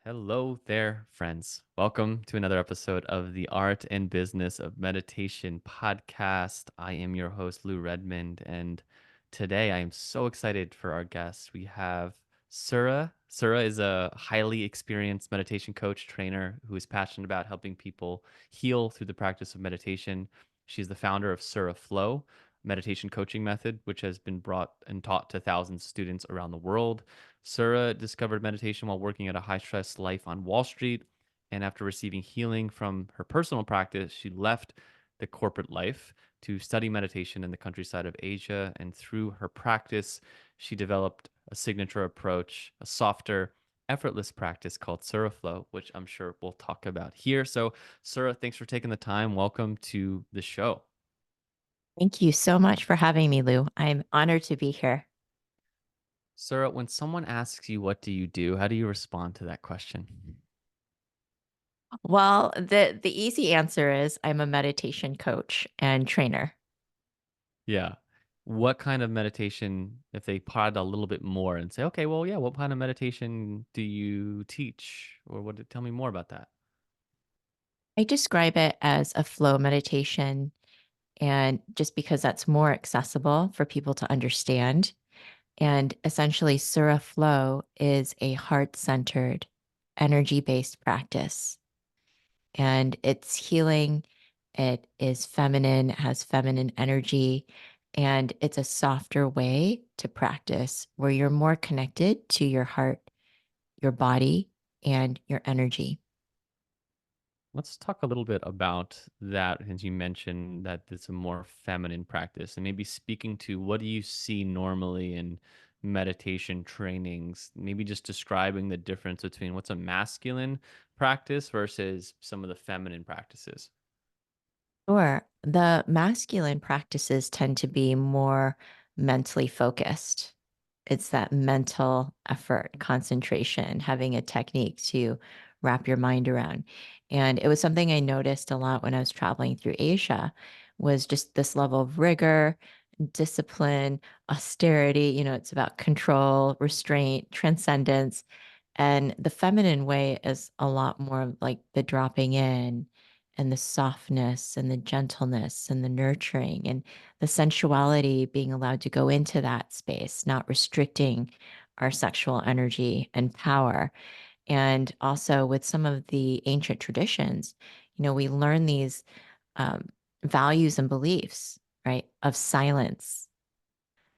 Hello there, friends. Welcome to another episode of the Art and Business of Meditation podcast. I am your host, Lou Redmond, and today I am so excited for our guest. We have Sura. Sura is a highly experienced meditation coach, trainer who is passionate about helping people heal through the practice of meditation. She's the founder of Sur Flo meditation coaching method, which has been brought and taught to thousands of students around the world. Sura discovered meditation while working at a high stress life on Wall Street. And after receiving healing from her personal practice, she left the corporate life to study meditation in the countryside of Asia. And through her practice, she developed a signature approach, a softer, effortless practice called Suraflow, which I'm sure we'll talk about here. So, Sura, thanks for taking the time. Welcome to the show. Thank you so much for having me, Lou. I'm honored to be here. Sura, when someone asks you, what do you do? How do you respond to that question? Well, the easy answer is I'm a meditation coach and trainer. Yeah. What kind of meditation, if they pod a little bit more and say, okay, well, yeah, what kind of meditation do you teach? Or tell me more about that. I describe it as a flow meditation, and just because that's more accessible for people to understand. And essentially, Sura Flow is a heart-centered, energy-based practice. And it's healing. It is feminine, it has feminine energy, and it's a softer way to practice where you're more connected to your heart, your body, and your energy. Let's talk a little bit about that, since you mentioned that it's a more feminine practice, and maybe speaking to what do you see normally in meditation trainings, maybe just describing the difference between what's a masculine practice versus some of the feminine practices. Or the masculine practices tend to be more mentally focused. It's that mental effort, concentration, having a technique to wrap your mind around. And it was something I noticed a lot when I was traveling through Asia was just this level of rigor, discipline, austerity. It's about control, restraint, transcendence. And the feminine way is a lot more like the dropping in and the softness and the gentleness and the nurturing and the sensuality being allowed to go into that space, not restricting our sexual energy and power. And also with some of the ancient traditions, we learn these um, values and beliefs, right, of silence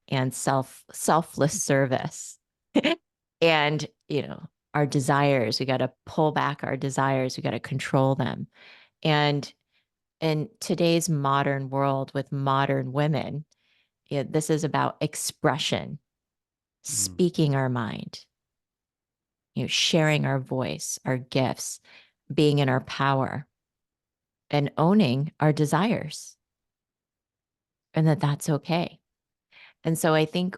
and selfless service. And, our desires, we got to pull back our desires, we got to control them. And in today's modern world with modern women, this is about expression, Mm. speaking our mind, sharing our voice, our gifts, being in our power, and owning our desires, and that's okay. And so I think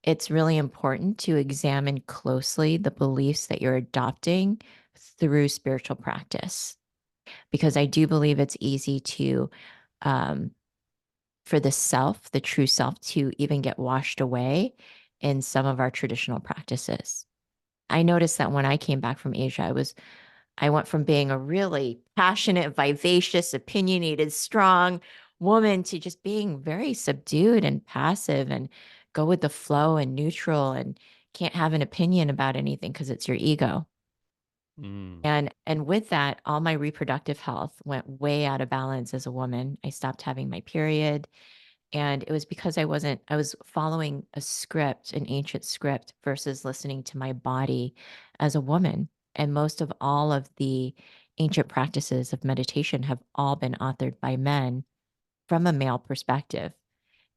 it's really important to examine closely the beliefs that you're adopting through spiritual practice, because I do believe it's easy to, um, for the self, the true self, to even get washed away in some of our traditional practices. I noticed that when I came back from Asia, I went from being a really passionate, vivacious, opinionated, strong woman to just being very subdued and passive and go with the flow and neutral and can't have an opinion about anything because it's your ego. Mm. And with that, all my reproductive health went way out of balance as a woman. I stopped having my period. And it was because I was following a script, an ancient script, versus listening to my body as a woman. And most of all of the ancient practices of meditation have all been authored by men from a male perspective.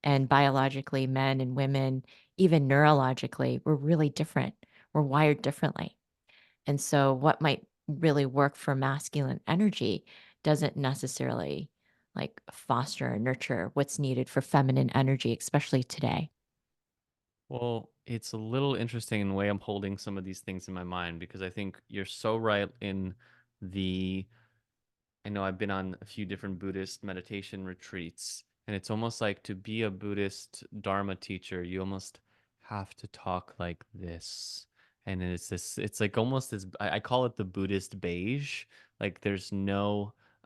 And biologically, men and women, even neurologically, we're really different. We're wired differently. And so, what might really work for masculine energy doesn't necessarily like foster or nurture what's needed for feminine energy, especially today. Well, it's a little interesting in the way I'm holding some of these things in my mind because I think you're so right in the I know I've been on a few different Buddhist meditation retreats, and it's almost like to be a Buddhist Dharma teacher, you almost have to talk like this. and it's like almost this I call it the Buddhist beige. Like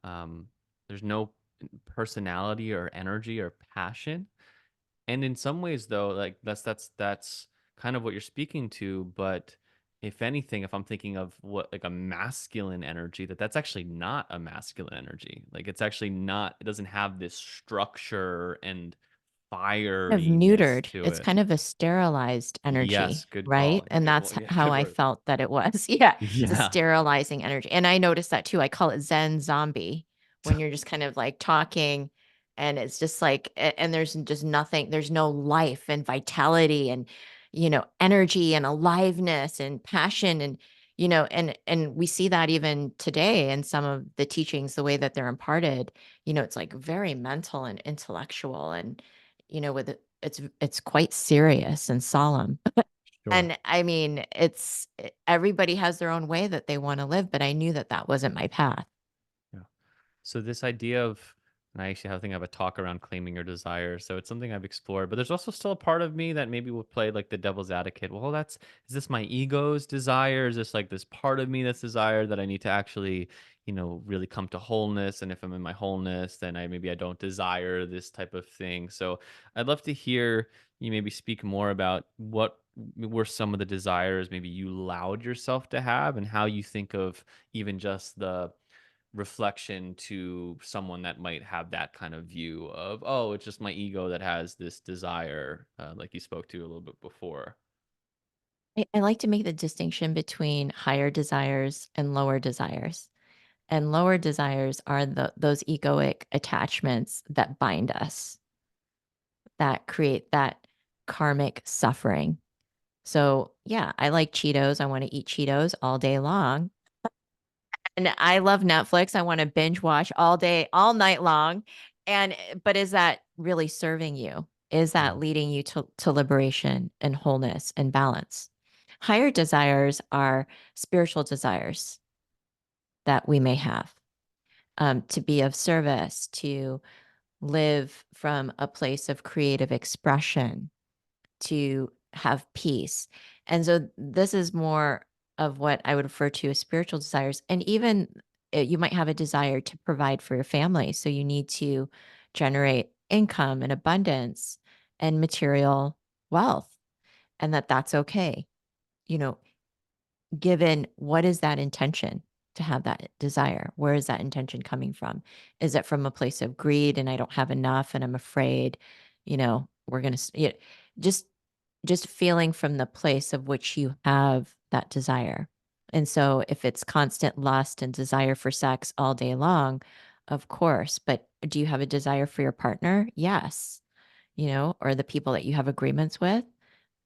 um there's no personality or energy or passion. And in some ways though, like that's kind of what you're speaking to, but if anything, if I'm thinking of what like a masculine energy, that's actually not a masculine energy. Like it's actually not, it doesn't have this structure and Of fieriness neutered. to It's it. kind of a sterilized Yes, energy, good right? call. And Good, that's well, yeah, how good I word. felt that it was. Yeah, it's a Yeah. sterilizing energy. And I noticed that too. I call it Zen zombie when you're just kind of like talking and it's just like and there's just nothing, there's no life and vitality and energy and aliveness and passion and and we see that even today in some of the teachings the way that they're imparted. It's like very mental and intellectual and with it's quite serious and solemn. Sure. And I mean, everybody has their own way that they wanna live, but I knew that that wasn't my path. Yeah. So this idea of, and I actually have a talk around claiming your desires. So it's something I've explored, but there's also still a part of me that maybe will play like the devil's advocate. Well, is this my ego's desire? Is this like this part of me that's desire that I need to actually, really come to wholeness? And if I'm in my wholeness, then maybe I don't desire this type of thing. So I'd love to hear you maybe speak more about what were some of the desires maybe you allowed yourself to have and how you think of even just the reflection to someone that might have that kind of view of, oh, it's just my ego that has this desire, like you spoke to a little bit before. I like to make the distinction between higher desires and lower desires. And lower desires are those egoic attachments that bind us, that create that karmic suffering. So, yeah, I like Cheetos. I wanna eat Cheetos all day long. And I love Netflix. I wanna binge watch all day, all night long. But is that really serving you? Is that Mm, leading you to liberation and wholeness and balance? Higher desires are spiritual desires that we may have, to be of service, to live from a place of creative expression, to have peace. And so this is more of what I would refer to as spiritual desires. And even you might have a desire to provide for your family. So you need to generate income and abundance and material wealth, and that's okay. You know, given what is that intention to have that desire? Where is that intention coming from? Is it from a place of greed and I don't have enough and I'm afraid, we're going to, just just feeling from the place of which you have that desire. And so if it's constant lust and desire for sex all day long, of course, but do you have a desire for your partner? Yes. Or the people that you have agreements with?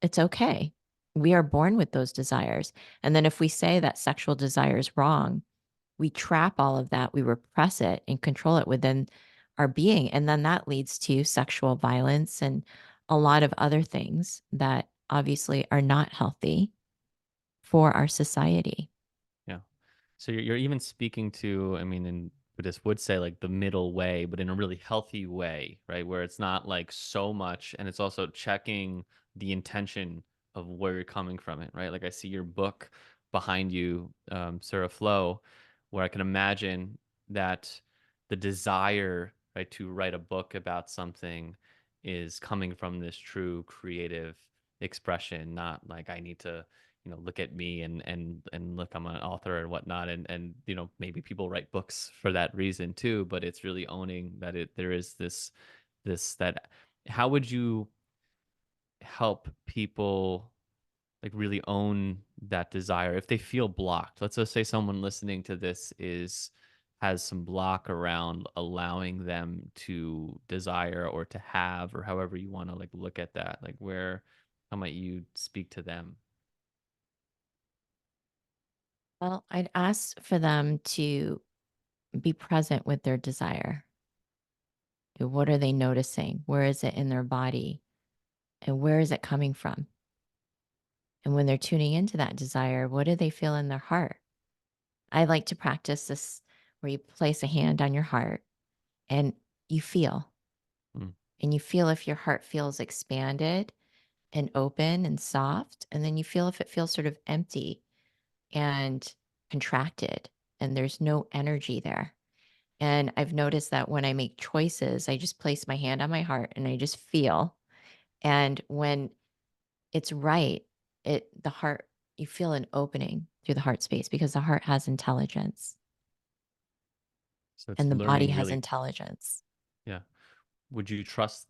It's okay. We are born with those desires. And then if we say that sexual desire is wrong, we trap all of that, we repress it and control it within our being. And then that leads to sexual violence and a lot of other things that obviously are not healthy for our society. yeah. So you're even speaking to, I mean, and Buddhists would say like the middle way, but in a really healthy way, right? Where it's not like so much, and it's also checking the intention of where you're coming from it, right? Like I see your book behind you, Sur Flo, where I can imagine that the desire, right, to write a book about something is coming from this true creative expression, not like I need to look at me and look, I'm an author and whatnot, and maybe people write books for that reason too, but it's really owning that there is this that how would you help people like really own that desire if they feel blocked? Let's just say someone listening to this is has some block around allowing them to desire or to have, or however you want to like look at that, like where how might you speak to them? Well, I'd ask for them to be present with their desire. What are they noticing? Where is it in their body? And where is it coming from? And when they're tuning into that desire, what do they feel in their heart? I like to practice this where you place a hand on your heart and you feel, Mm, and you feel if your heart feels expanded and open and soft. And then you feel if it feels sort of empty and contracted, and there's no energy there. And I've noticed that when I make choices, I just place my hand on my heart and I just feel. And when it's right, the heart, you feel an opening through the heart space because the heart has intelligence So it's and the body learning has really, intelligence. yeah. Would you trust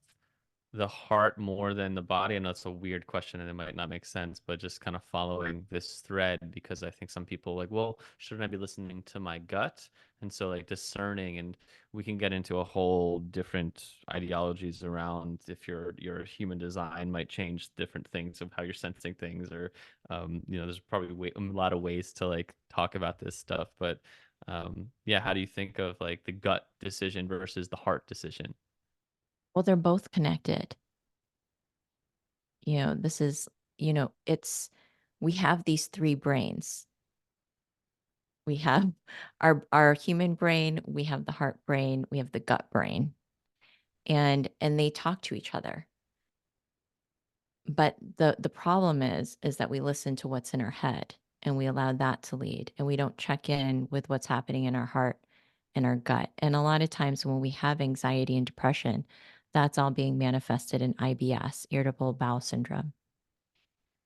the heart more than the body? I know it's a weird question and it might not make sense, but just kind of following this thread because I think some people like, well, shouldn't I be listening to my gut? And so like discerning, and we can get into a whole different ideologies around if your human design might change different things of how you're sensing things, or there's probably a lot of ways to like talk about this stuff, but yeah, how do you think of like the gut decision versus the heart decision? Well, they're both connected. This is, it's, we have these three brains. We have our human brain, we have the heart brain, we have the gut brain, and they talk to each other. But the problem is that we listen to what's in our head and we allow that to lead, and we don't check in with what's happening in our heart and our gut. And a lot of times when we have anxiety and depression, that's all being manifested in IBS, irritable bowel syndrome.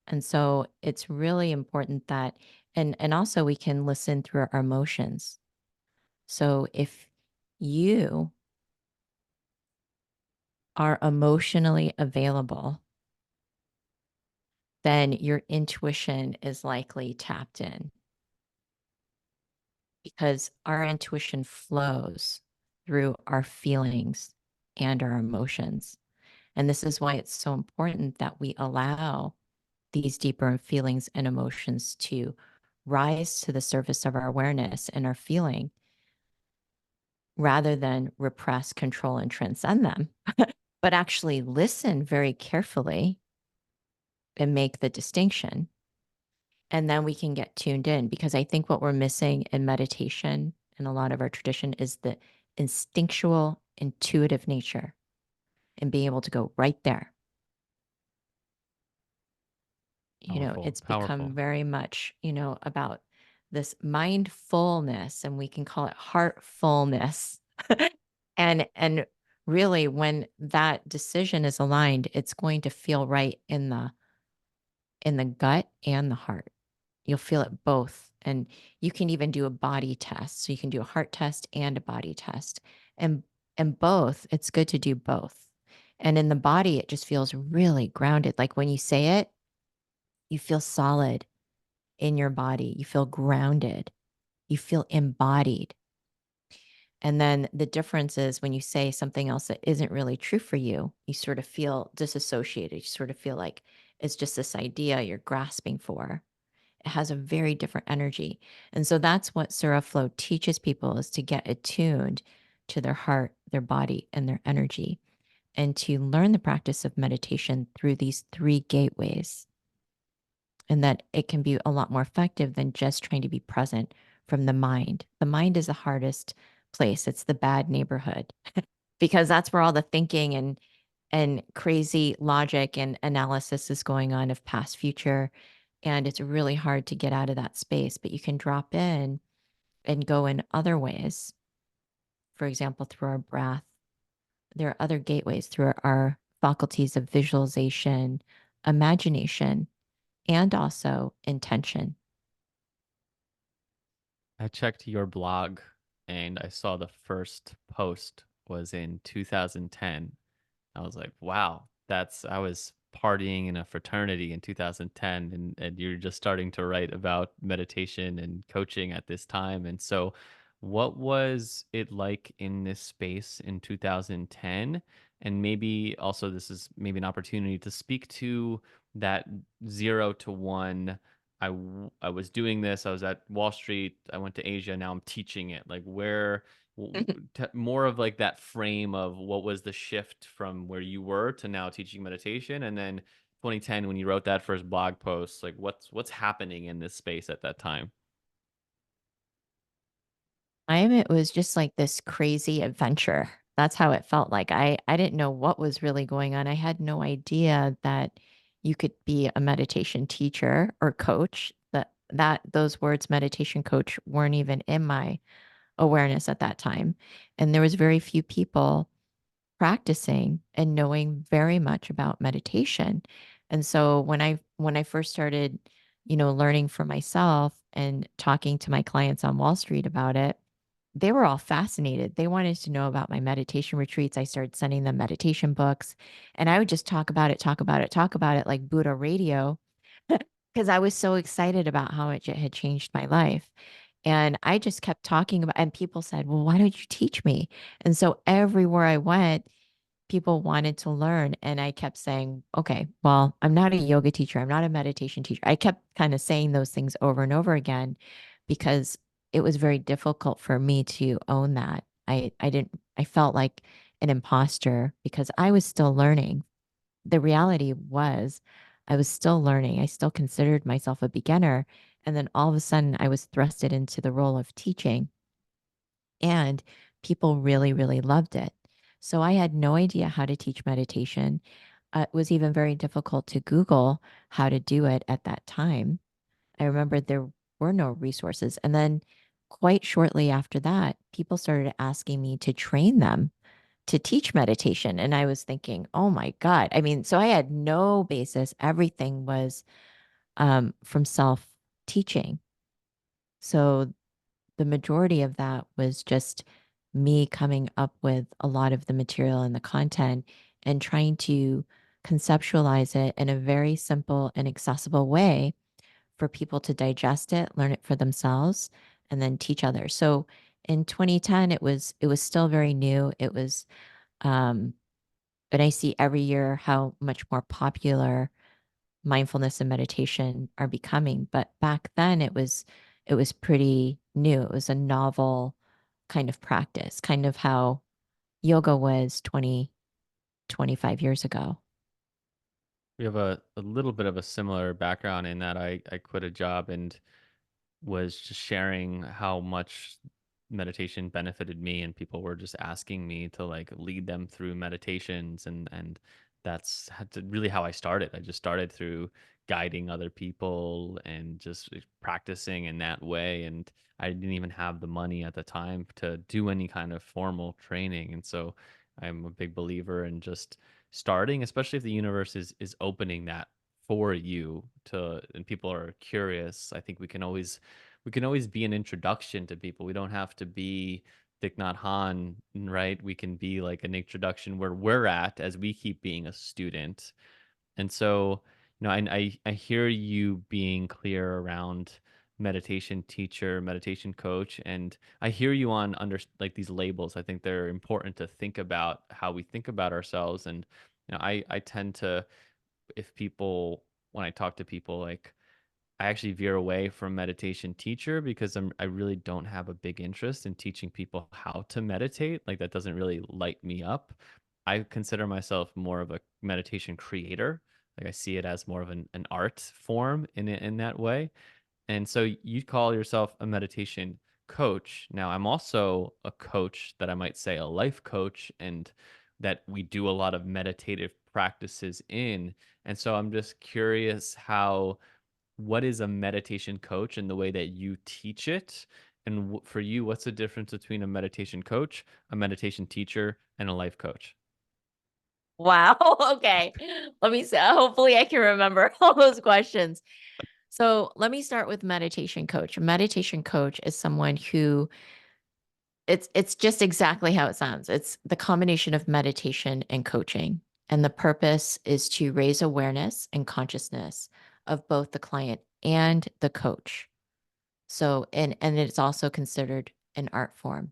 And so it's really important that, and also we can listen through our emotions. So if you are emotionally available, then your intuition is likely tapped in because our intuition flows through our feelings and our emotions. And this is why it's so important that we allow these deeper feelings and emotions to rise to the surface of our awareness and our feeling rather than repress, control, and transcend them, but actually listen very carefully and make the distinction. And then we can get tuned in because I think what we're missing in meditation and a lot of our tradition is the instinctual, intuitive nature and being able to go right there. Powerful, It's become powerful. very much, about this mindfulness, and we can call it heartfulness. And really when that decision is aligned, it's going to feel right in the gut and the heart. You'll feel it both. And you can even do a body test. So you can do a heart test and a body test. And and both, it's good to do both. And in the body, it just feels really grounded. Like when you say it, you feel solid in your body. You feel grounded. You feel embodied. And then the difference is when you say something else that isn't really true for you, you sort of feel disassociated. You sort of feel like it's just this idea you're grasping for. It has a very different energy. And so that's what Sur Flo teaches people is to get attuned to their heart, their body, and their energy, and to learn the practice of meditation through these three gateways. And that it can be a lot more effective than just trying to be present from the mind. The mind is the hardest place. It's the bad neighborhood because that's where all the thinking and crazy logic and analysis is going on of past, future, and it's really hard to get out of that space, but you can drop in and go in other ways. For example, through our breath. There are other gateways through our faculties of visualization, imagination, and also intention. I checked your blog and I saw the first post was in 2010. I was like, wow, I was partying in a fraternity in 2010, and you're just starting to write about meditation and coaching at this time. And so, what was it like in this space in 2010? And maybe also, this is maybe an opportunity to speak to that 0 to 1. I was doing this, I was at Wall Street, I went to Asia, now I'm teaching it. Like, more of like that frame of what was the shift from where you were to now teaching meditation, and then 2010 when you wrote that first blog post, like what's happening in this space at that time? It was just like this crazy adventure. That's how it felt like. I didn't know what was really going on. I had no idea that, you could be a meditation teacher or coach. That those words meditation coach weren't even in my awareness at that time. And there was very few people practicing and knowing very much about meditation. And so when I first started, learning for myself and talking to my clients on Wall Street about it, they were all fascinated. They wanted to know about my meditation retreats. I started sending them meditation books, and I would just talk about it, talk about it, talk about it like Buddha radio because I was so excited about how much it had changed my life. And I just kept talking about, and people said, "Well, why don't you teach me?" And so everywhere I went, people wanted to learn. And I kept saying, "Okay, well, I'm not a yoga teacher. I'm not a meditation teacher." I kept kind of saying those things over and over again because it was very difficult for me to own that. I felt like an imposter because I was still learning. The reality was I was still learning. I still considered myself a beginner. And then all of a sudden, I was thrusted into the role of teaching, and people really, really loved it. So I had no idea how to teach meditation. It was even very difficult to Google how to do it at that time. I remember there were no resources. And then quite shortly after that, people started asking me to train them to teach meditation. And I was thinking, oh my God. I mean, so I had no basis. Everything was from self teaching. So the majority of that was just me coming up with a lot of the material and the content and trying to conceptualize it in a very simple and accessible way for people to digest it, learn it for themselves, and then teach others. So in 2010, it was still very new. It was um, and I see every year how much more popular mindfulness and meditation are becoming. But back then it was pretty new. It was a novel kind of practice, kind of how yoga was 20, 25 years ago. We have a little bit of a similar background in that I quit a job and was just sharing how much meditation benefited me, and people were just asking me to like lead them through meditations, and that's really how I started. I just started through guiding other people and just practicing in that way, and I didn't even have the money at the time to do any kind of formal training. And so I'm a big believer in just starting, especially if the universe is opening that for you to, and people are curious. I think we can always be an introduction to people. We don't have to be Thich Nhat Hanh, right? We can be like an introduction where we're at as we keep being a student. And so, I hear you being clear around meditation teacher, meditation coach, and I hear you on under like these labels. I think they're important to think about how we think about ourselves. And I tend to, if people when I talk to people, like I actually veer away from meditation teacher because I really don't have a big interest in teaching people how to meditate. Like that doesn't really light me up. I consider myself more of a meditation creator. Like I see it as more of an art form in that way. And so you call yourself a meditation coach. Now I'm also a coach, that I might say a life coach, and that we do a lot of meditative practices in. And so I'm just curious, what is a meditation coach and the way that you teach it? And for you, what's the difference between a meditation coach, a meditation teacher, and a life coach? Wow. Okay. Let me see. Hopefully I can remember all those questions. So let me start with meditation coach. A meditation coach is someone who it's just exactly how it sounds. It's the combination of meditation and coaching. And the purpose is to raise awareness and consciousness of both the client and the coach. So and it's also considered an art form.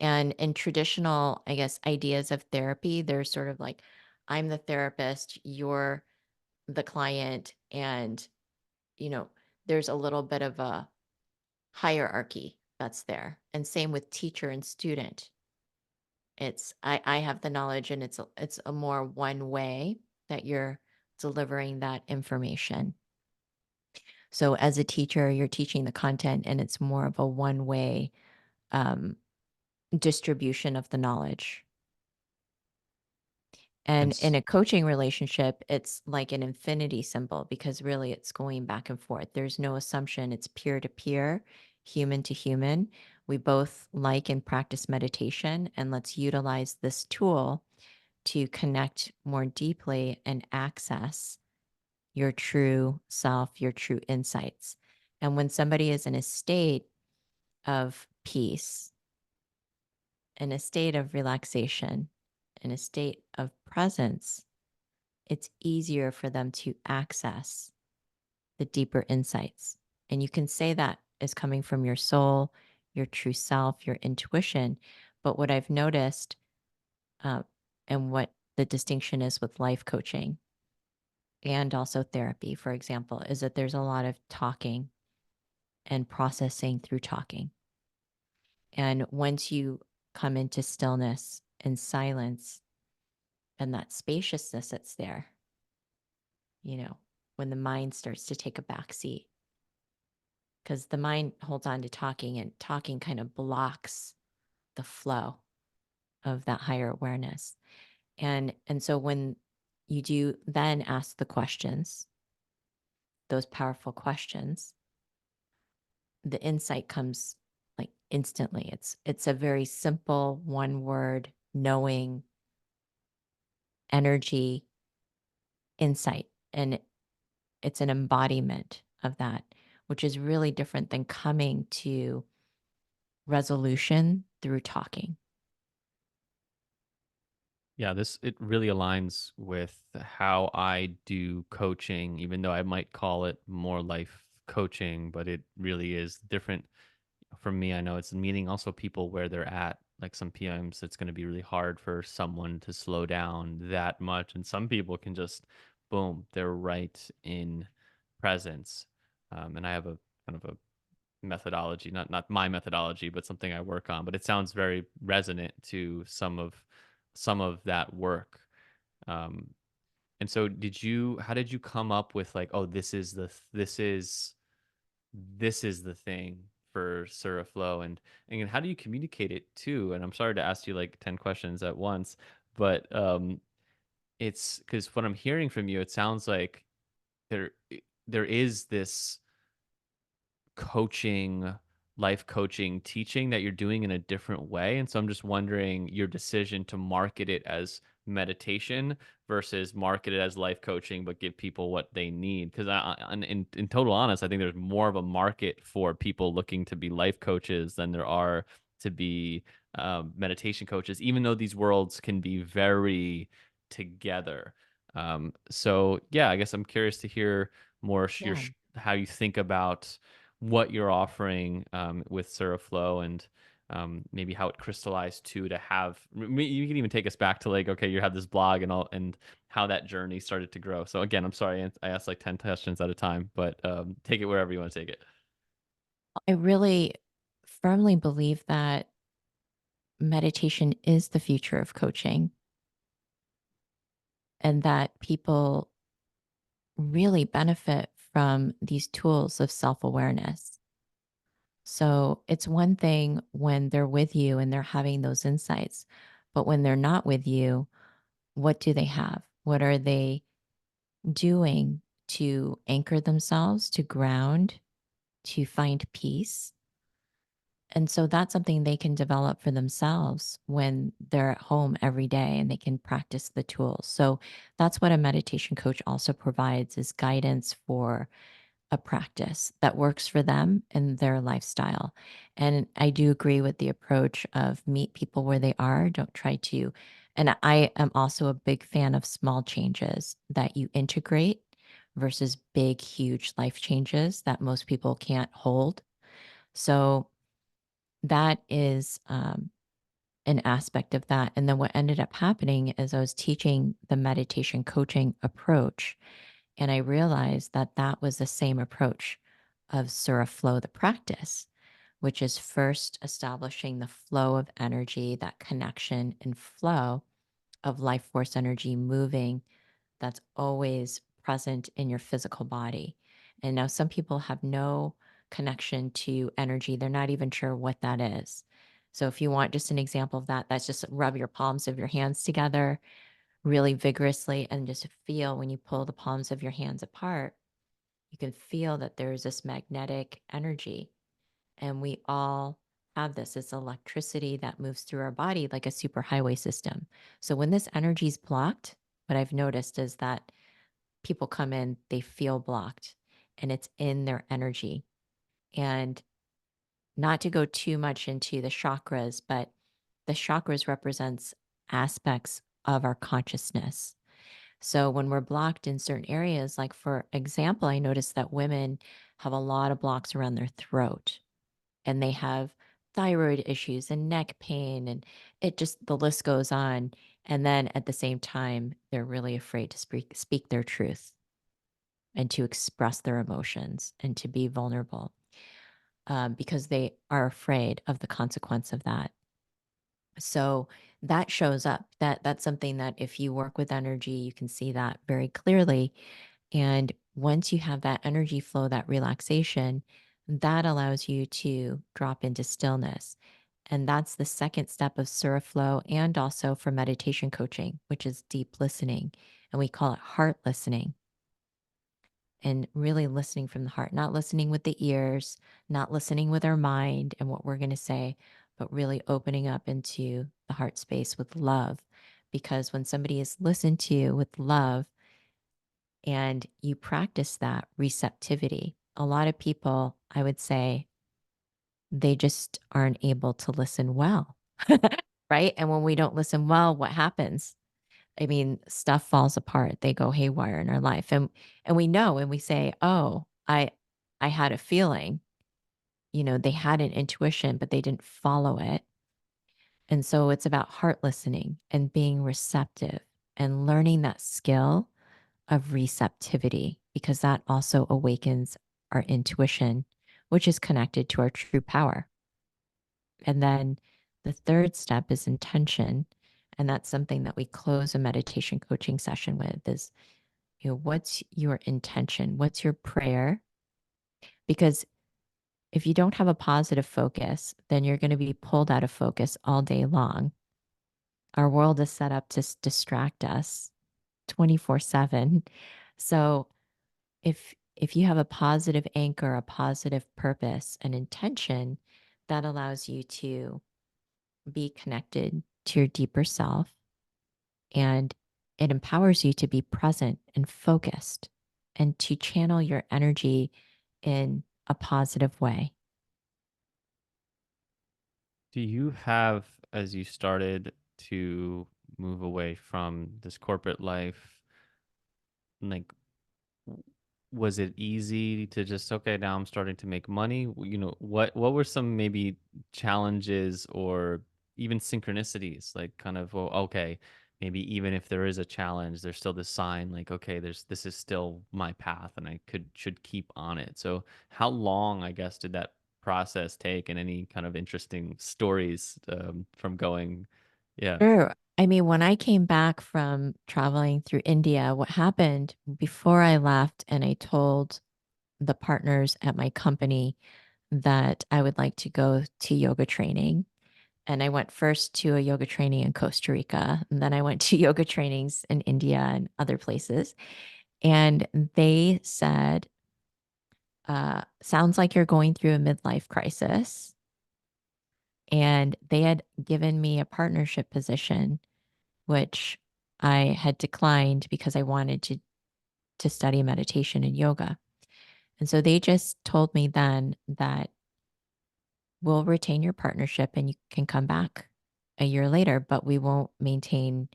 And in traditional, I guess, ideas of therapy, there's sort of like I'm the therapist, you're the client, and you know, there's a little bit of a hierarchy that's there. And same with teacher and student. I have the knowledge, and it's a more one way that you're delivering that information. So as a teacher, you're teaching the content, and it's more of a one way um, distribution of the knowledge. And And in a coaching relationship, it's like an infinity symbol because really it's going back and forth. There's no assumption. It's peer to peer, human to human. We both like and practice meditation, and let's utilize this tool to connect more deeply and access your true self, your true insights. And when somebody is in a state of peace, in a state of relaxation, in a state of presence, it's easier for them to access the deeper insights. And you can say that is coming from your soul, your true self, your intuition. But what I've noticed, uh, and what the distinction is with life coaching and also therapy, for example, is that there's a lot of talking and processing through talking. And once you come into stillness and silence and that spaciousness that's there, you know, when the mind starts to take a back seat, because the mind holds on to talking and talking kind of blocks the flow of that higher awareness. And so when you do then ask the questions, those powerful questions, the insight comes like instantly. It's a very simple one word knowing energy insight, and it's an embodiment of that, which is really different than coming to resolution through talking. yeah, this it really aligns with how I do coaching, even though I might call it more life coaching, but it really is different for me. I know it's meeting also people where they're at. Like some PMs, it's going to be really hard for someone to slow down that much, and some people can just boom, they're right in presence. And I have a kind of a methodology, not my methodology, but something I work on. But it sounds very resonant to some of that work. Um, and so, did you? How did you come up with like, oh, this is the thing for Sur Flo, and how do you communicate it too? And I'm sorry to ask you like 10 questions at once, but it's because what I'm hearing from you, it sounds like there there is this coaching, life coaching, teaching that you're doing in a different way. And so I'm just wondering your decision to market it as meditation versus market it as life coaching, but give people what they need. Because in total honest, I think there's more of a market for people looking to be life coaches than there are to be meditation coaches, even though these worlds can be very together. So yeah, I guess I'm curious to hear more Yeah. how you think about what you're offering with Suraflow and maybe how it crystallized to have. You can even take us back to like, okay, you have this blog and all, and how that journey started to grow. So again, I'm sorry I asked like 10 questions at a time, but take it wherever you want to take it. I really firmly believe that meditation is the future of coaching and that people really benefit from these tools of self awareness. So it's one thing when they're with you and they're having those insights, but when they're not with you, what do they have? What are they doing to anchor themselves, to ground, to find peace? And so that's something they can develop for themselves when they're at home every day and they can practice the tools. So that's what a meditation coach also provides is guidance for a practice that works for them and their lifestyle. And I do agree with the approach of meet people where they are, don't try to. And I am also a big fan of small changes that you integrate versus big, huge life changes that most people can't hold. So that is an aspect of that. And then what ended up happening is I was teaching the meditation coaching approach, and I realized that that was the same approach of Surah Flow, the practice, which is first establishing the flow of energy, that connection and flow of life force energy moving that's always present in your physical body. And now some people have no connection to energy. They're not even sure what that is. So if you want just an example of that, that's just rub your palms of your hands together, really vigorously and just feel when you pull the palms of your hands apart, you can feel that there's this magnetic energy. And we all have this. It's electricity that moves through our body like a superhighway system. So when this energy is blocked, what I've noticed is that people come in, they feel blocked and it's in their energy. And not to go too much into the chakras, but the chakras represents aspects of our consciousness. So when we're blocked in certain areas, like for example, I noticed that women have a lot of blocks around their throat and they have thyroid issues and neck pain and it just the list goes on. And then at the same time, they're really afraid to speak their truth and to express their emotions and to be vulnerable because they are afraid of the consequence of that. So that shows up. That's something that if you work with energy, you can see that very clearly. And once you have that energy flow, that relaxation, that allows you to drop into stillness. And that's the second step of Sur Flo and also for meditation coaching, which is deep listening. And we call it heart listening and really listening from the heart, not listening with the ears, not listening with our mind and what we're going to say, but really opening up into the heart space with love. Because when somebody is listened to with love and you practice that receptivity, a lot of people, I would say, they just aren't able to listen well. Right. And when we don't listen well, what happens? I mean, stuff falls apart. They go haywire in our life. And we know and we say, "Oh, I had a feeling." They had an intuition, but they didn't follow it. And so it's about heart listening and being receptive and learning that skill of receptivity because that also awakens our intuition, which is connected to our true power. And then the third step is intention. And that's something that we close a meditation coaching session with is, what's your intention? What's your prayer? Because if you don't have a positive focus, then you're going to be pulled out of focus all day long. Our world is set up to distract us 24/7. So if you have a positive anchor, a positive purpose, an intention, that allows you to be connected to your deeper self and it empowers you to be present and focused and to channel your energy in a positive way. Do you have, as you started to move away from this corporate life, like w- was it easy to just, okay, now I'm starting to make money? What were some maybe challenges or even synchronicities, like kind of, well, okay, maybe even if there is a challenge, there's still this sign like, okay, this is still my path and I could should keep on it. So how long, I guess, did that process take, and any kind of interesting stories from going? Yeah. Sure. I mean, when I came back from traveling through India, what happened before I left and I told the partners at my company that I would like to go to yoga training. And I went first to a yoga training in Costa Rica, and then I went to yoga trainings in India and other places. And they said, sounds like you're going through a midlife crisis. And they had given me a partnership position, which I had declined because I wanted to study meditation and yoga. And so they just told me then that we'll retain your partnership and you can come back a year later, but we won't maintain.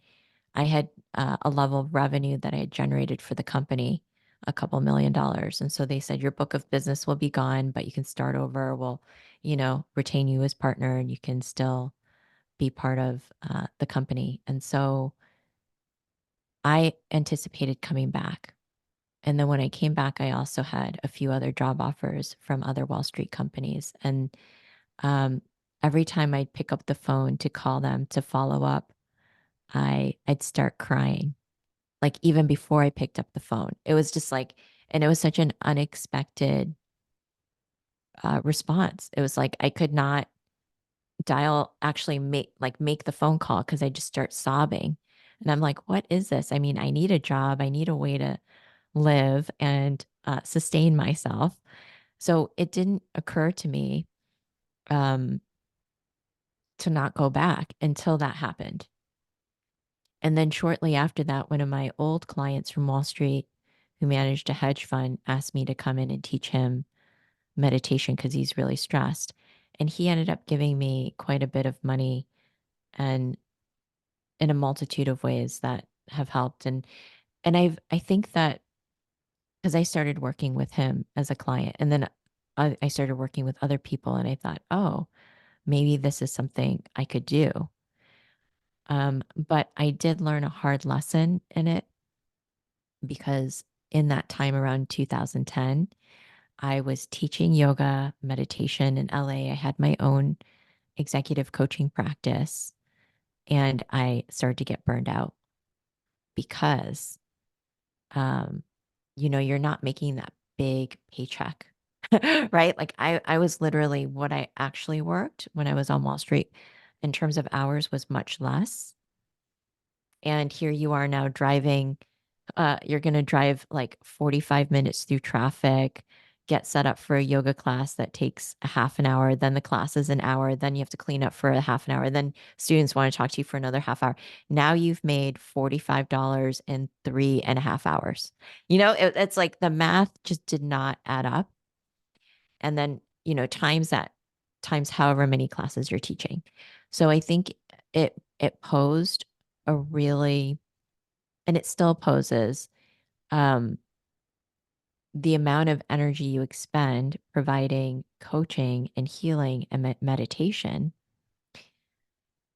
I had a level of revenue that I had generated for the company, a couple $1 million. And so they said, your book of business will be gone, but you can start over. We'll, retain you as partner and you can still be part of the company. And so I anticipated coming back. And then when I came back, I also had a few other job offers from other Wall Street companies. And um, every time I'd pick up the phone to call them to follow up, I'd start crying. Like even before I picked up the phone, it was just like, and it was such an unexpected response. It was like I could not actually make the phone call because I just start sobbing And I'm like, what is this? I mean, I need a job, I need a way to live and sustain myself. So it didn't occur to me um, to not go back until that happened. And then shortly after that, one of my old clients from Wall Street who managed a hedge fund asked me to come in and teach him meditation because he's really stressed. And he ended up giving me quite a bit of money and in a multitude of ways that have helped. And I think that because I started working with him as a client and then I started working with other people and I thought, oh, maybe this is something I could do. But I did learn a hard lesson in it because in that time around 2010, I was teaching yoga, meditation in LA. I had my own executive coaching practice and I started to get burned out because, um, you're not making that big paycheck, right? Like I was literally what I actually worked when I was on Wall Street in terms of hours was much less. And here you are now driving, you're going to drive like 45 minutes through traffic, get set up for a yoga class that takes a half an hour. Then the class is an hour. Then you have to clean up for a half an hour. Then students want to talk to you for another half hour. Now you've made $45 in 3.5 hours. It's like the math just did not add up. And then, times however many classes you're teaching. So I think it posed a really and it still poses um, the amount of energy you expend providing coaching and healing and meditation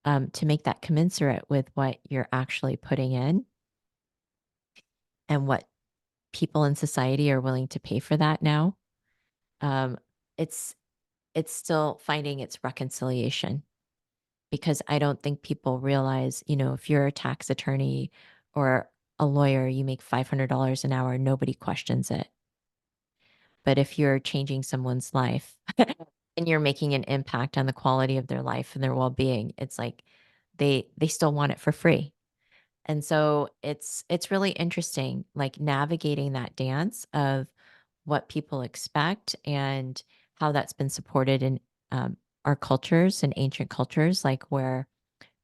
to make that commensurate with what you're actually putting in and what people in society are willing to pay for that now. Um, it's it's still finding its reconciliation because I don't think people realize, if you're a tax attorney or a lawyer, you make $500 an hour, nobody questions it. But if you're changing someone's life and you're making an impact on the quality of their life and their well-being, it's like they still want it for free. And so it's really interesting, like navigating that dance of what people expect and how that's been supported in our cultures and ancient cultures, like where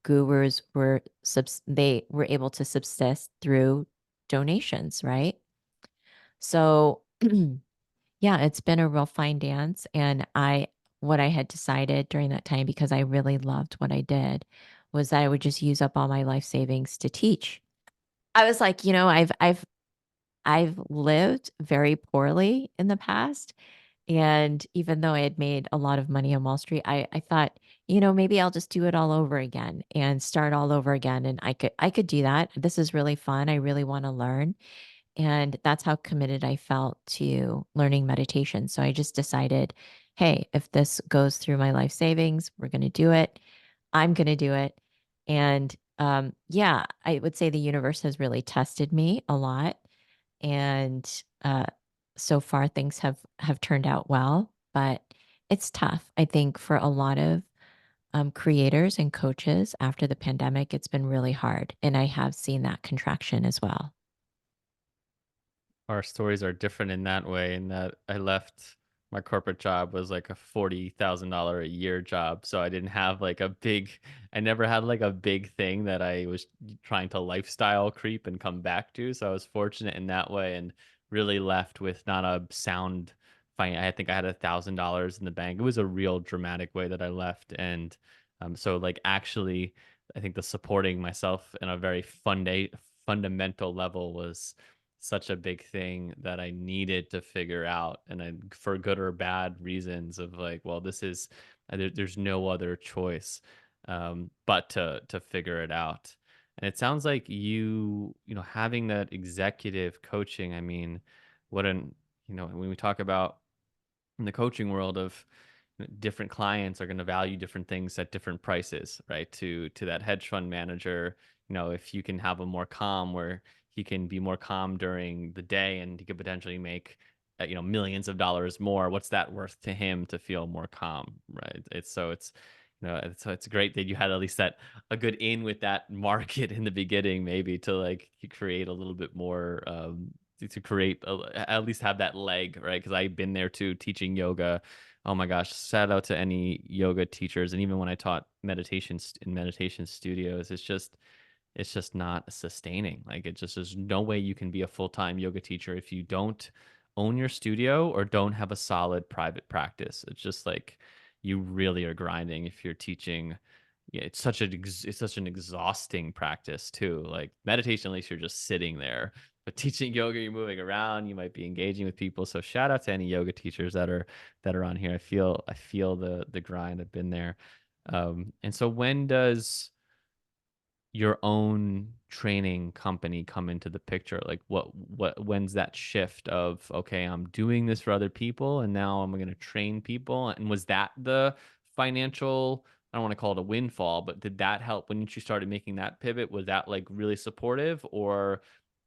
gurus they were able to subsist through donations, right? So yeah, it's been a real fine dance, and what I had decided during that time, because I really loved what I did, was that I would just use up all my life savings to teach. I was like, I've lived very poorly in the past, and even though I had made a lot of money on Wall Street, I thought, maybe I'll just do it all over again and start all over again, and I could do that. This is really fun. I really wanna learn. And that's how committed I felt to learning meditation. So I just decided, hey, if this goes through my life savings, we're going to do it. I'm going to do it. And yeah, I would say the universe has really tested me a lot. And so far things have turned out well, but it's tough. I think for a lot of creators and coaches after the pandemic, it's been really hard. And I have seen that contraction as well. Our stories are different in that way, in that I left my corporate job was like a $40,000 a year job. So I didn't have like a big, I never had like a big thing that I was trying to lifestyle creep and come back to. So I was fortunate in that way and really left with not a sound I think I had $1,000 in the bank. It was a real dramatic way that I left. And so like actually, I think the supporting myself in a very fundamental level was such a big thing that I needed to figure out, and for good or bad reasons of like, well, this is there's no other choice but to figure it out. And it sounds like having that executive coaching. I mean, what an when we talk about in the coaching world of different clients are going to value different things at different prices, right? To that hedge fund manager, if you can have a more calm where he can be more calm during the day and he could potentially make millions of dollars more, what's that worth to him to feel more calm, right? It's No, so it's great that you had at least that a good in with that market in the beginning, maybe to like create a little bit more, to create at least have that leg, right? Because I've been there too, teaching yoga. Oh my gosh, shout out to any yoga teachers, and even when I taught in meditation studios, it's just not sustaining. Like it just there's no way you can be a full-time yoga teacher if you don't own your studio or don't have a solid private practice. It's just like you really are grinding if you're teaching. Yeah, it's such an exhausting practice too. Like meditation, at least you're just sitting there. But teaching yoga, you're moving around, you might be engaging with people. So shout out to any yoga teachers that are on here. I feel the grind. I've been there. And so when does your own training company come into the picture? Like when's that shift of, okay, I'm doing this for other people and now I'm going to train people? And was that the financial, I don't want to call it a windfall, but did that help when you started making that pivot? Was that like really supportive, or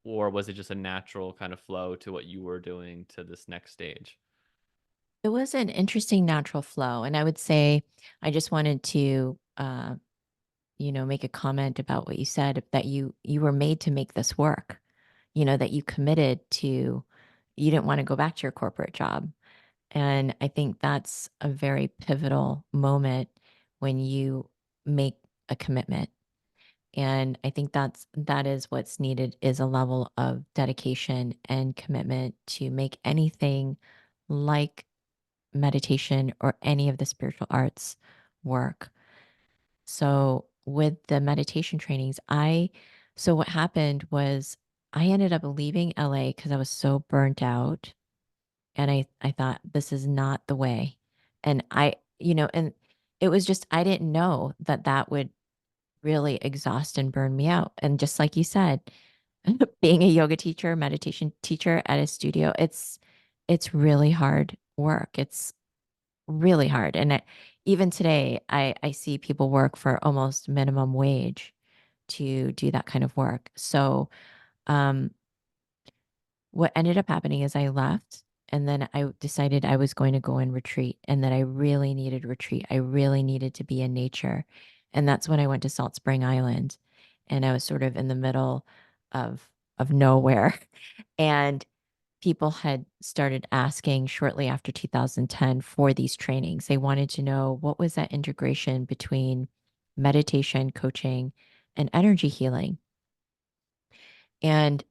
was it just a natural kind of flow to what you were doing to this next stage? It was an interesting natural flow, and I would say I just wanted to, make a comment about what you said, that you were made to make this work. That you committed to, you didn't want to go back to your corporate job. And I think that's a very pivotal moment when you make a commitment. And I think that is what's needed, is a level of dedication and commitment to make anything like meditation or any of the spiritual arts work. So with the meditation trainings, so what happened was I ended up leaving LA because I was so burnt out. And I thought, this is not the way. And and it was just, I didn't know that that would really exhaust and burn me out. And just like you said, being a yoga teacher, meditation teacher at a studio, it's really hard work. It's really hard. And even today, I see people work for almost minimum wage to do that kind of work. So, um, what ended up happening is I left, and then I decided I was going to go and retreat, and that I really needed retreat. I really needed to be in nature. And that's when I went to Salt Spring Island, and I was sort of in the middle of nowhere. And people had started asking shortly after 2010 for these trainings. They wanted to know, what was that integration between meditation, coaching, and energy healing. And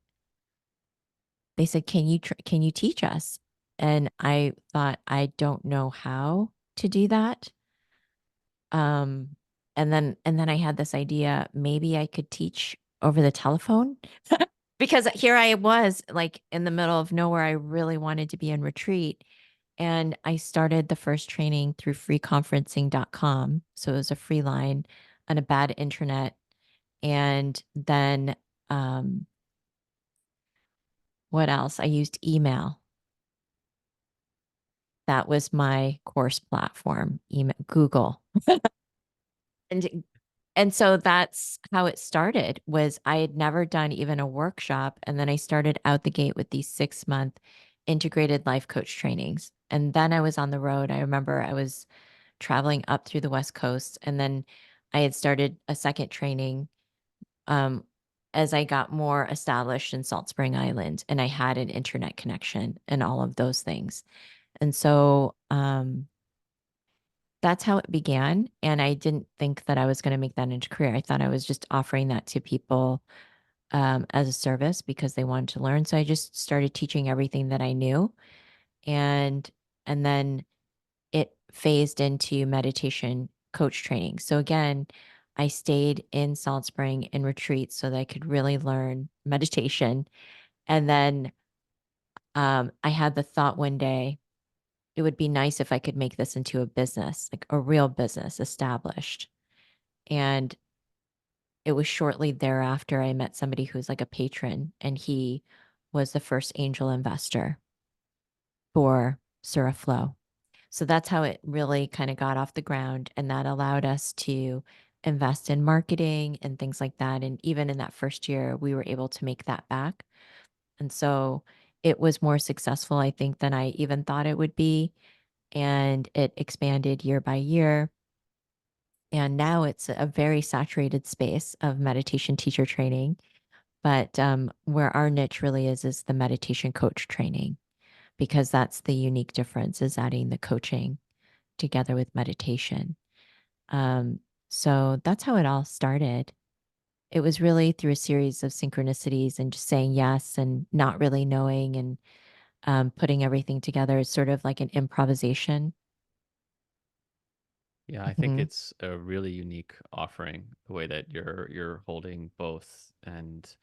they said, can you teach us? And I thought, I don't know how to do that. Um, and then I had this idea, maybe I could teach over the telephone. Because here I was, like, in the middle of nowhere. I really wanted to be in retreat. And I started the first training through freeconferencing.com. So it was a free line on a bad internet. And then, um, what else? I used email. That was my course platform, email, Google. And so that's how it started. Was I had never done even a workshop, and then I started out the gate with these 6-month integrated life coach trainings. And then I was on the road. I remember I was traveling up through the West Coast, and then I had started a second training, um, as I got more established in Salt Spring Island, and I had an internet connection and all of those things. And so, that's how it began. And I didn't think that I was going to make that into a career. I thought I was just offering that to people, as a service because they wanted to learn. So I just started teaching everything that I knew. And then it phased into meditation coach training. So again, I stayed in Salt Spring in retreat so that I could really learn meditation. And then, I had the thought one day, it would be nice if I could make this into a business, like a real business established. And it was shortly thereafter I met somebody who's like a patron, and he was the first angel investor for Sur Flo. So that's how it really kind of got off the ground. And that allowed us to invest in marketing and things like that. And even in that first year, we were able to make that back. And so it was more successful, I think, than I even thought it would be. And it expanded year by year. And now it's a very saturated space of meditation teacher training. But where our niche really is the meditation coach training, because that's the unique difference is adding the coaching together with meditation. Um, so that's how it all started. It was really through a series of synchronicities and just saying yes and not really knowing and putting everything together. It's sort of like an improvisation. Yeah, I think Mhm. it's a really unique offering the way that you're holding both, and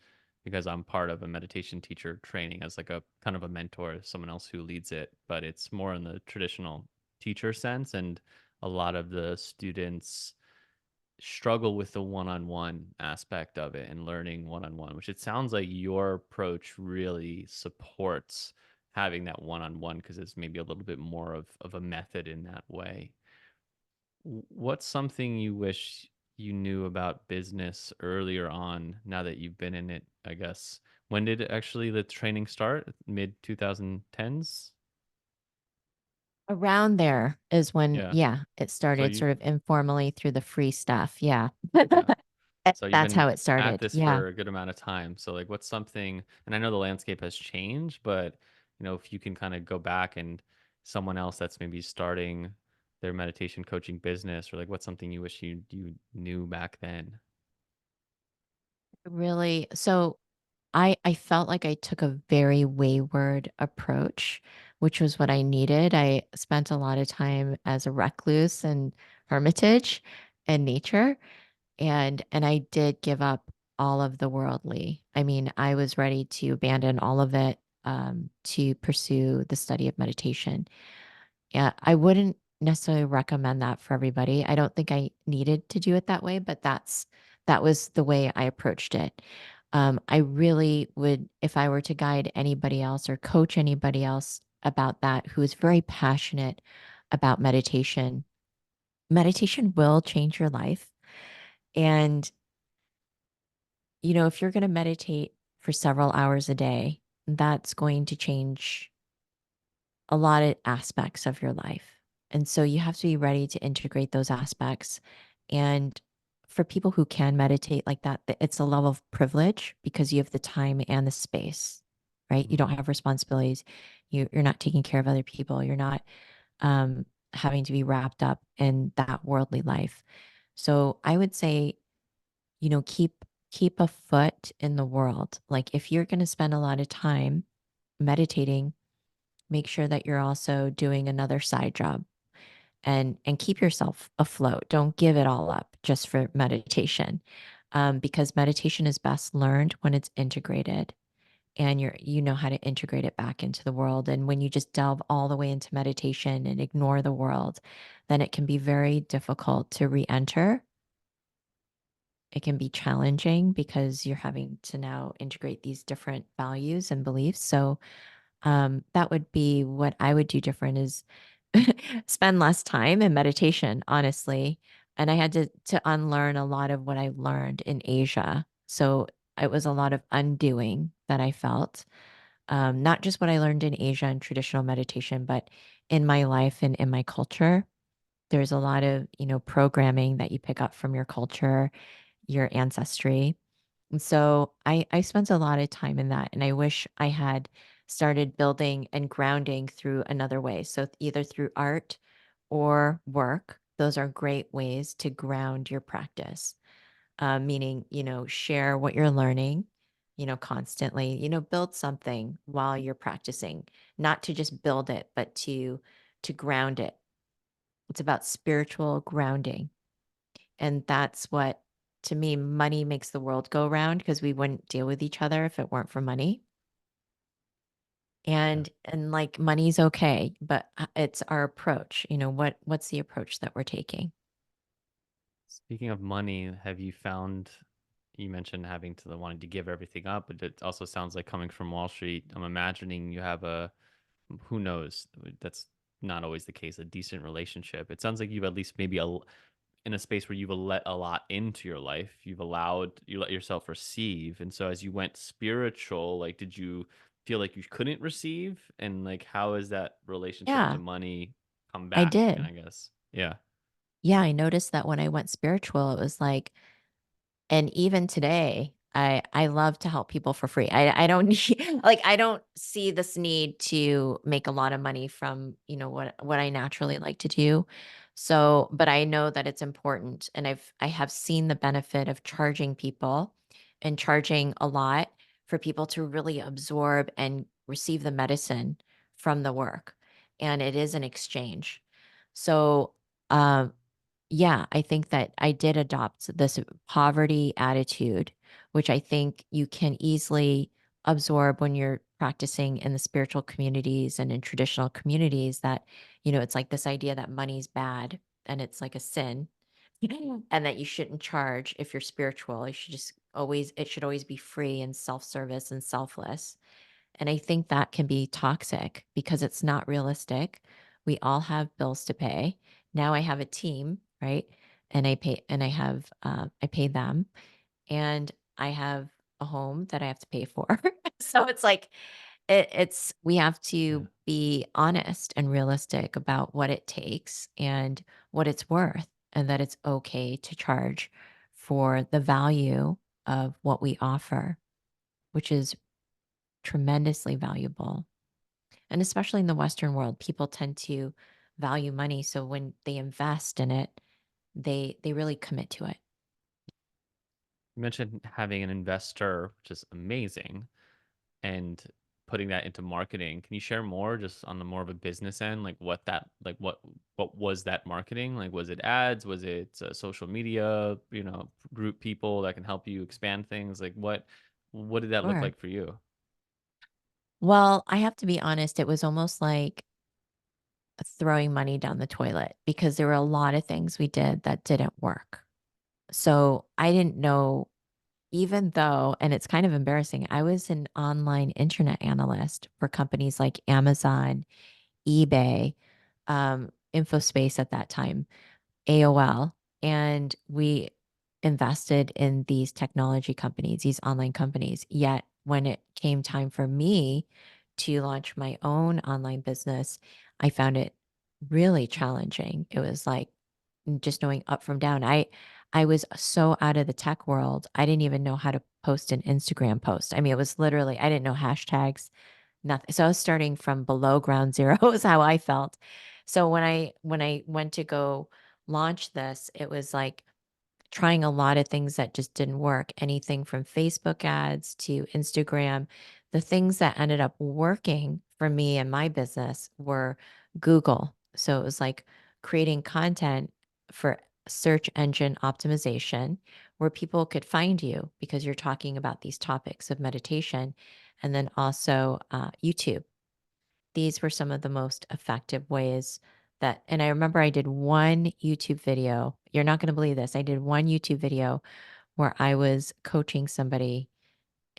because I'm part of a meditation teacher training as like a kind of a mentor, someone else who leads it, but it's more in the traditional teacher sense, and a lot of the students struggle with the one-on-one aspect of it and learning one-on-one, which it sounds like your approach really supports having that one-on-one because it's maybe a little bit more of a method in that way. What's something you wish you knew about business earlier on now that you've been in it, I guess? When did actually the training start? Mid 2010s? Around there is when, Yeah. yeah, it So started you, sort of informally through the free stuff. Yeah. yeah. So you've That's been how it at started. this Yeah. for a good amount of time. So like what's something, and I know the landscape has changed, but if you can kind of go back and someone else that's maybe starting their meditation coaching business, or like what's something you wish you knew back then? Really. So I felt like I took a very wayward approach, which was what I needed. I spent a lot of time as a recluse and hermitage in nature, and I did give up all of the worldly. I mean, I was ready to abandon all of it to pursue the study of meditation. Yeah, I wouldn't necessarily recommend that for everybody. I don't think I needed to do it that way, but that was the way I approached it. I really would, if I were to guide anybody else or coach anybody else about that who is very passionate about meditation, meditation will change your life. And, if you're going to meditate for several hours a day, that's going to change a lot of aspects of your life. And so you have to be ready to integrate those aspects. And for people who can meditate like that, it's a level of privilege because you have the time and the space, right? You don't have responsibilities. You're not taking care of other people. You're not having to be wrapped up in that worldly life. So I would say, keep a foot in the world. Like if you're going to spend a lot of time meditating, make sure that you're also doing another side job and keep yourself afloat. Don't give it all up just for meditation. Because meditation is best learned when it's integrated and you know how to integrate it back into the world. And when you just delve all the way into meditation and ignore the world, then it can be very difficult to re-enter. It can be challenging because you're having to now integrate these different values and beliefs. So that would be what I would do different is spend less time in meditation, honestly. And I had to unlearn a lot of what I learned in Asia. So it was a lot of undoing that I felt. Not just what I learned in Asia and traditional meditation, but in my life and in my culture. There's a lot of, programming that you pick up from your culture, your ancestry. And so I spent a lot of time in that. And I wish I had started building and grounding through another way. So either through art or work, those are great ways to ground your practice, meaning, share what you're learning, constantly, build something while you're practicing, not to just build it, but to ground it. It's about spiritual grounding. And that's what, to me, money makes the world go round because we wouldn't deal with each other if it weren't for money. Yeah. And like money's okay, but it's our approach. What's the approach that we're taking? Speaking of money, have you found, you mentioned having to wanting to give everything up, but it also sounds like coming from Wall Street. I'm imagining you have a, who knows, that's not always the case, a decent relationship. It sounds like you've at least maybe in a space where you've let a lot into your life. You let yourself receive. And so as you went spiritual, like, did you feel like you couldn't receive? And like, how has that relationship to Yeah, money come I back? And did. I guess, yeah. Yeah, I noticed that when I went spiritual, it was like, and even today, I love to help people for free. I don't need like, I don't see this need to make a lot of money from, what I naturally like to do. So, but I know that it's important, and I have seen the benefit of charging people and charging a lot for people to really absorb and receive the medicine from the work, and it is an exchange. So, um yeah, I think that I did adopt this poverty attitude, which I think you can easily absorb when you're practicing in the spiritual communities and in traditional communities that, it's like this idea that money's bad and it's like a sin and that you shouldn't charge if you're spiritual. It should always be free and self-service and selfless. And I think that can be toxic because it's not realistic. We all have bills to pay. Now I have a team, right? I pay them, and I have a home that I have to pay for. So it's like, we have Yeah. to be honest and realistic about what it takes and what it's worth, and that it's okay to charge for the value of what we offer, which is tremendously valuable. And especially in the Western world, people tend to value money. So when they invest in it, they really commit to it. You mentioned having an investor, which is amazing, and putting that into marketing. Can you share more just on the more of a business end, like what was that marketing? Like, was it ads? Was it social media? Group people that can help you expand things. Like, what did that look Sure. like for you? Well, I have to be honest, it was almost like throwing money down the toilet because there were a lot of things we did that didn't work. So I didn't know, even though, and it's kind of embarrassing, I was an online internet analyst for companies like Amazon, eBay, InfoSpace at that time, AOL, and we invested in these technology companies, these online companies. Yet when it came time for me to launch my own online business, I found it really challenging. It was like just knowing up from down. I was so out of the tech world. I didn't even know how to post an Instagram post. I mean, it was literally, I didn't know hashtags, nothing. So I was starting from below ground zero is how I felt. So when I went to go launch this, it was like trying a lot of things that just didn't work. Anything from Facebook ads to Instagram. The things that ended up working for me and my business were Google. So it was like creating content for search engine optimization where people could find you because you're talking about these topics of meditation. And then also YouTube. These were some of the most effective ways and I remember I did one YouTube video. You're not going to believe this. I did one YouTube video where I was coaching somebody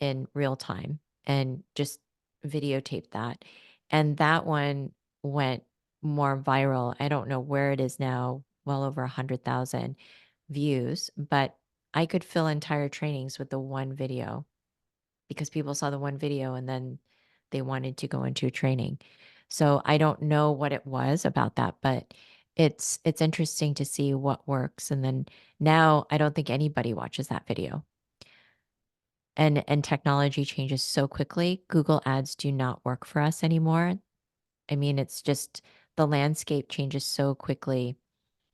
in real time and just videotaped that. And that one went more viral. I don't know where it is now, well over 100,000 views, but I could fill entire trainings with the one video because people saw the one video and then they wanted to go into a training. So I don't know what it was about that, but it's interesting to see what works. And then now I don't think anybody watches that video. And technology changes so quickly. Google ads do not work for us anymore. I mean, it's just the landscape changes so quickly.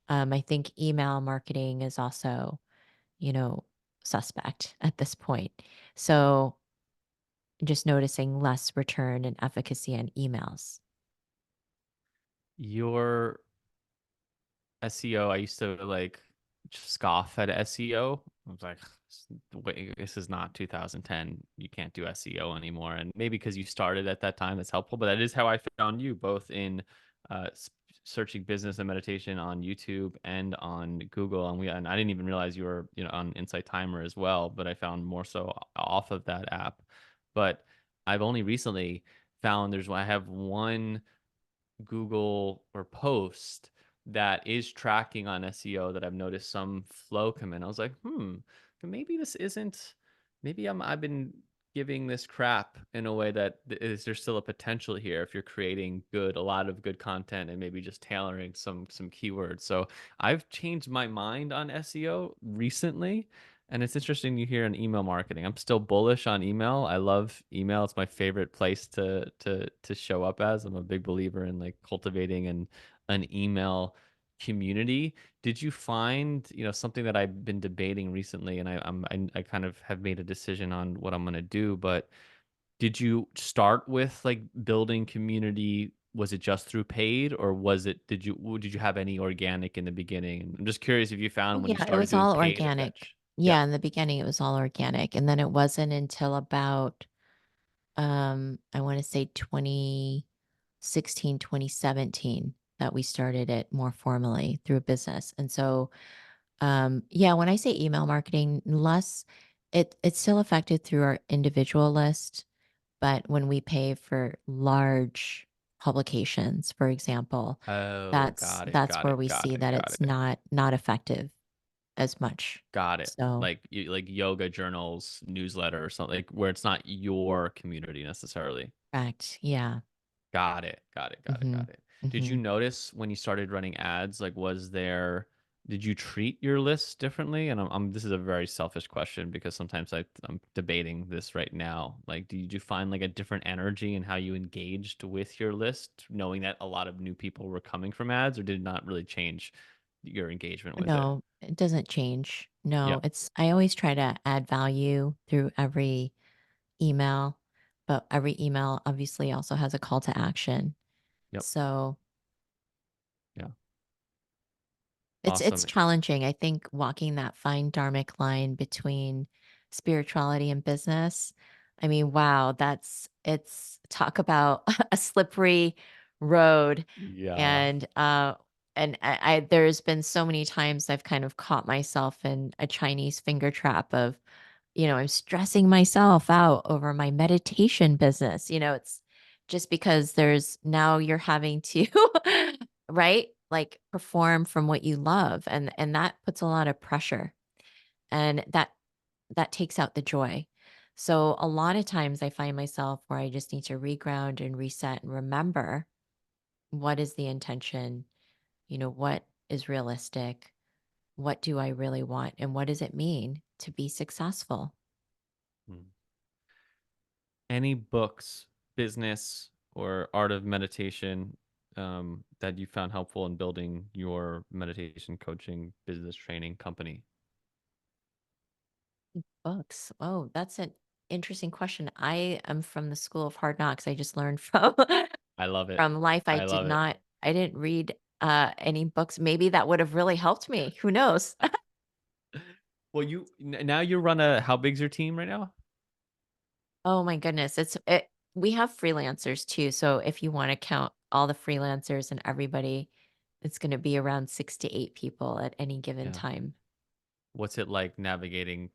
I think email marketing is also, you know, suspect at this point. So just noticing less return and efficacy on emails. Your SEO, I used to like just scoff at SEO. I was like, wait, this is not 2010. You can't do SEO anymore. And maybe because you started at that time, that's helpful. But that is how I found you, both in uh, searching business and meditation on YouTube and on Google. And I didn't even realize you were, on Insight Timer as well. But I found more so off of that app. But I've only recently found I have one Google or post that is tracking on SEO that I've noticed some flow come in. I was like, maybe this isn't, maybe I've been giving this crap in a way that is there still a potential here if you're creating a lot of good content and maybe just tailoring some keywords. So I've changed my mind on SEO recently, and it's interesting you hear in email marketing. I'm still bullish on email. I love email. It's my favorite place to show up as. I'm a big believer in like cultivating an email community. Did you find, something that I've been debating recently, and I kind of have made a decision on what I'm going to do, but did you start with like building community? Was it just through paid, or did you have any organic in the beginning? And I'm just curious if you Oh, found when you yeah, it started was doing all paid if that, organic. yeah. Yeah, in the beginning, it was all organic. And then it wasn't until about, I want to say 2016, 2017 that we started it more formally through a business. And so, yeah, when I say email marketing, less, it's still affected through our individual list. But when we pay for large publications, for example, Oh, that's got it, that's got where it, we got see it, that got it's it. not effective as much. Got it. So, Like yoga journals, newsletter or something like where it's not your community necessarily. correct. Yeah. Got it. Got it. Got it. Mhm. Got it. Did you Mhm. notice when you started running ads, like did you treat your list differently? And this is a very selfish question because sometimes I'm debating this right now. Like, did you find like a different energy in how you engaged with your list, knowing that a lot of new people were coming from ads, or did it not really change your engagement with it? No, it doesn't change. No, Yep. I always try to add value through every email, but every email obviously also has a call to action. Yep. So, Yeah. it's Awesome. challenging. I think walking that fine dharmic line between spirituality and business. I mean, wow, it's talk about a slippery road. Yeah. And I there's been so many times I've kind of caught myself in a Chinese finger trap of, I'm stressing myself out over my meditation business. It's just because there's now you're having to right? Like perform from what you love, and that puts a lot of pressure, and that takes out the joy. So a lot of times I find myself where I just need to reground and reset and remember what is the intention, what is realistic, what do I really want, and what does it mean to be successful? Hmm. Any books, business or art of meditation, that you found helpful in building your meditation coaching business training company? Books. Oh, that's an interesting question. I am from the school of hard knocks. I just learned from I love it. from life. I love it. I didn't read any books. Maybe that would have really helped me. Who knows? Well, now you run how big's your team right now? Oh my goodness. We have freelancers too. So if you want to count all the freelancers and everybody, it's going to be around 6 to 8 people at any given Yeah. time. What's it like navigating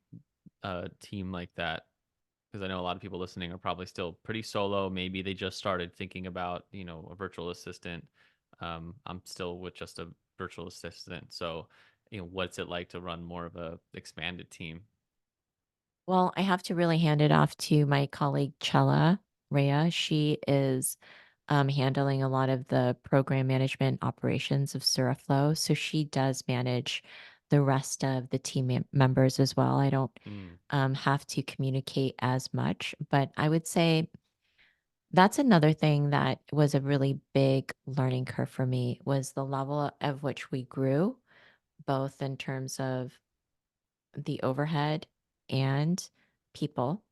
a team like that? Because I know a lot of people listening are probably still pretty solo. Maybe they just started thinking about, a virtual assistant. I'm still with just a virtual assistant. So, what's it like to run more of a expanded team? Well, I have to really hand it off to my colleague Chella Rhea. She is handling a lot of the program management operations of Sur Flo. So she does manage the rest of the team members as well. I don't Mm, have to communicate as much, but I would say that's another thing that was a really big learning curve for me was the level of which we grew, both in terms of the overhead and people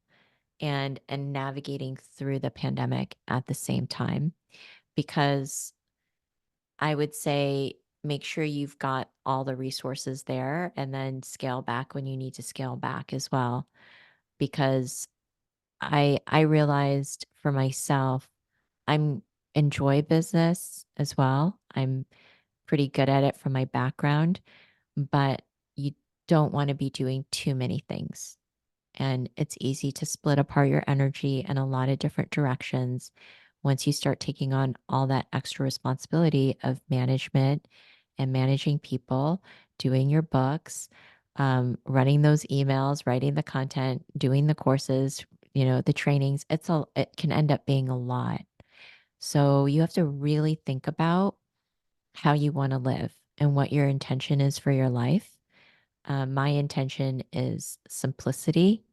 and navigating through the pandemic at the same time because I would say make sure you've got all the resources there and then scale back when you need to scale back as well because I realized for myself I'm enjoy business as well. I'm pretty good at it from my background, but you don't want to be doing too many things. And it's easy to split apart your energy in a lot of different directions once you start taking on all that extra responsibility of management and managing people, doing your books, running those emails, writing the content, doing the courses, the trainings, it can end up being a lot. So you have to really think about how you want to live and what your intention is for your life. My intention is simplicity.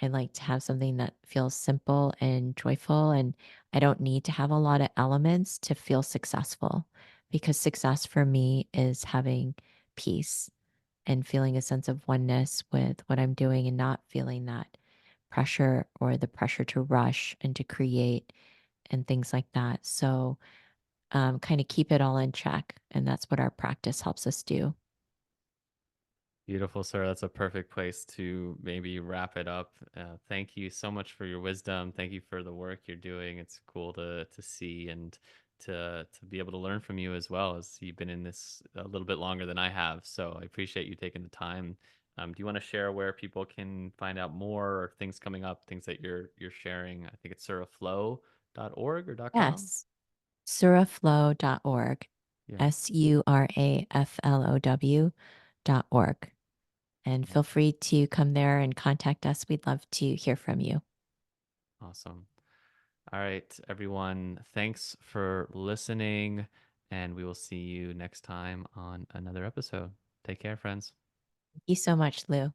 I like to have something that feels simple and joyful. And I don't need to have a lot of elements to feel successful because success for me is having peace and feeling a sense of oneness with what I'm doing and not feeling that pressure or the pressure to rush and to create and things like that. So, kind of keep it all in check. And that's what our practice helps us do. Beautiful, sir. That's a perfect place to maybe wrap it up. Thank you so much for your wisdom. Thank you for the work you're doing. It's cool to see and to be able to learn from you as well, as you've been in this a little bit longer than I have. So I appreciate you taking the time. Do you want to share where people can find out more or things coming up, things that you're sharing? I think it's suraflow.org or .com. Yes. Suraflow.org. Yeah. suraflow.org. And feel Awesome. free to come there and contact us. We'd love to hear from you. Awesome. All right, everyone. Thanks for listening, and we will see you next time on another episode. Take care, friends. Thank you so much, Lou.